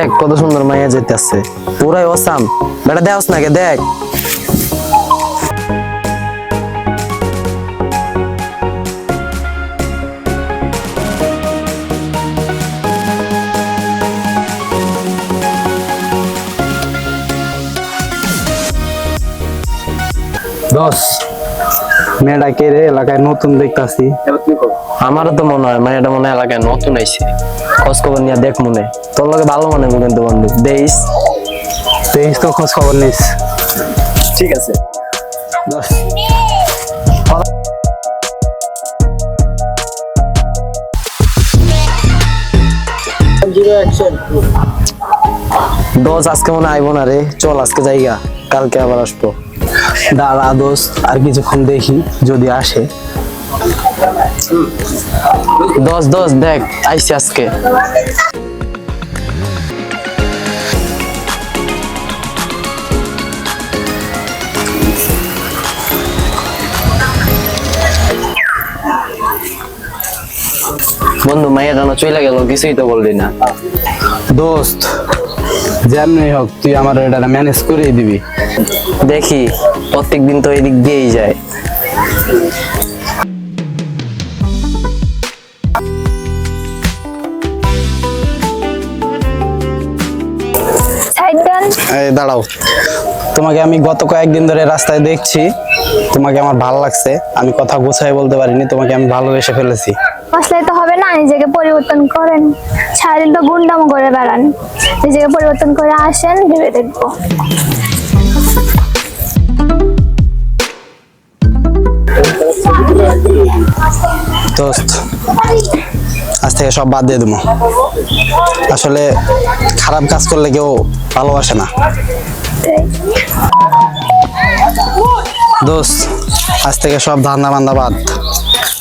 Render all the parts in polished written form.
দেখ কত সুন্দর মাইয়া যাইতেছে, পুরাই অসাম। বেটা দেওস নাকি দেখ। দশ মেয়েটা কে রে? এলাকায় নতুন দেখতাছি। আমারও তো মনে হয় মাইয়াটা মনে হয় এলাকায় নতুন আইছে, খোঁজ খবর নিয়ে দেখ মনে। তোর লগে ভালো মানে কিন্তু বন্ধু দেইস। তেইশ তো খোঁজ খবর নিস। ঠিক আছে। দশ দোষ আজকে মনে হয় আইবো না রে, চল আজকে যাইগা, কালকে আবার আসবো। দাঁড়া দোস্ত, আর কিছুক্ষণ দেখি যদি আসে। দোষ দোষ দেখ আইসি আজকে। বন্ধু মাইয়া জানো চলে গেল, কিছুই তো বললি না। দোস্ত যেমনি হোক তুই আমার এটা ম্যানেজ করে দিবি। দেখি প্রত্যেকদিন তো এদিক দিয়েই যায়। এই দাঁড়াও, তোমাকে আমি গত কয়েকদিন ধরে রাস্তায় দেখছি, তোমাকে আমার ভালো লাগছে। আমি কথা গুছাই বলতে পারিনি, তোমাকে আমি ভালোবেসে ফেলেছি। আসলে তো হবে না, নিজেকে পরিবর্তন করেন। সারাদিন তো গুন্ডামো করে বেড়ান, নিজেকে পরিবর্তন করে আসেন, ভেবে দেখবো। দোস্ত আজ থেকে সব বাদ দিয়ে দেবো। আসলে খারাপ কাজ করলে কেউ ভালোবাসে না। দোস্ত আজ থেকে সব ধান্দা বান্দা বাদ।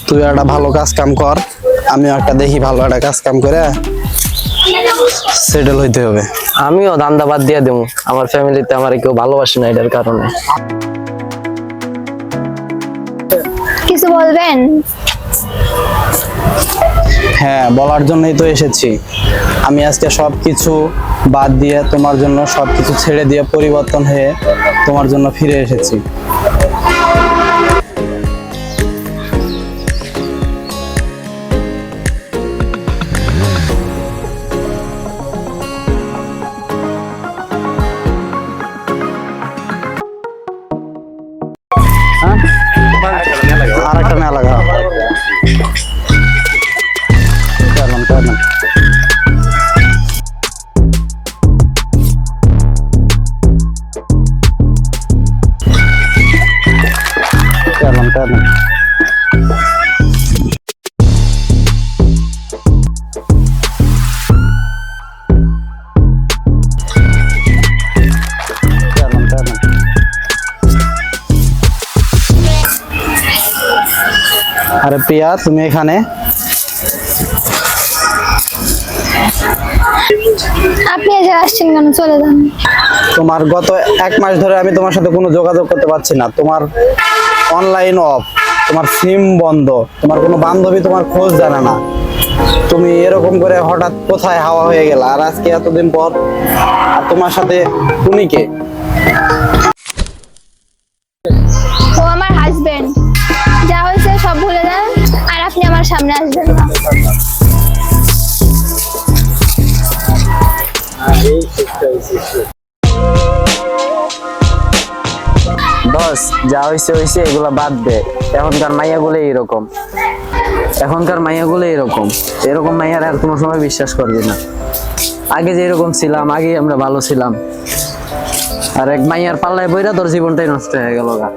তুই একটা ভালো কাজ কাম কর, আমিও একটা দেখি ভালো একটা কাজ কাম করে সেটেল হইতে হবে। আমিও ধান্দা বাদ দিয়ে দেবো, আমার ফ্যামিলিতে আমার কেউ ভালোবাসে না এটার কারণে। কিছু বলবেন? হ্যাঁ, বলার জন্যই তো এসেছি। আমি আজকে সবকিছু বাদ দিয়ে তোমার জন্য, সবকিছু ছেড়ে দিয়ে পরিবর্তন হয়ে তোমার জন্য ফিরে এসেছি। আর একটা মেলা লাগা আরে প্রিয়া, তুমি এখানে? আপনি এই জায়গায় আসছেন কেন? চলে যান। তোমার গত 1 মাস ধরে আমি তোমার সাথে কোনো যোগাযোগ করতে পারছি না। তোমার অনলাইন অফ, তোমার সিম বন্ধ, তোমার কোনো বান্ধবী তোমার খোঁজ জানে না। তুমি এরকম করে হঠাৎ কোথায় হাওয়া হয়ে গেল? আর আজকে এতদিন পর, আর তোমার সাথে তুমি কে? ও আমার হাজবেন্ড। যা হয়েছে সব ভুলে যান, আর আপনি আমার সামনে আসবেন না। দোষ যা হয়েছে হয়েছে, এগুলা বাদ দে। এখনকার মাইয়াগুলো এরকম, এখনকার মাইয়াগুলো এরকম, এরকম মাইয়ার আর কোনো সময় বিশ্বাস করবি না। আগে যে এরকম ছিলাম, আগে আমরা ভালো ছিলাম, আর এক মাইয়ার পাল্লায় বইরা তোর জীবনটাই নষ্ট হয়ে গেল গা।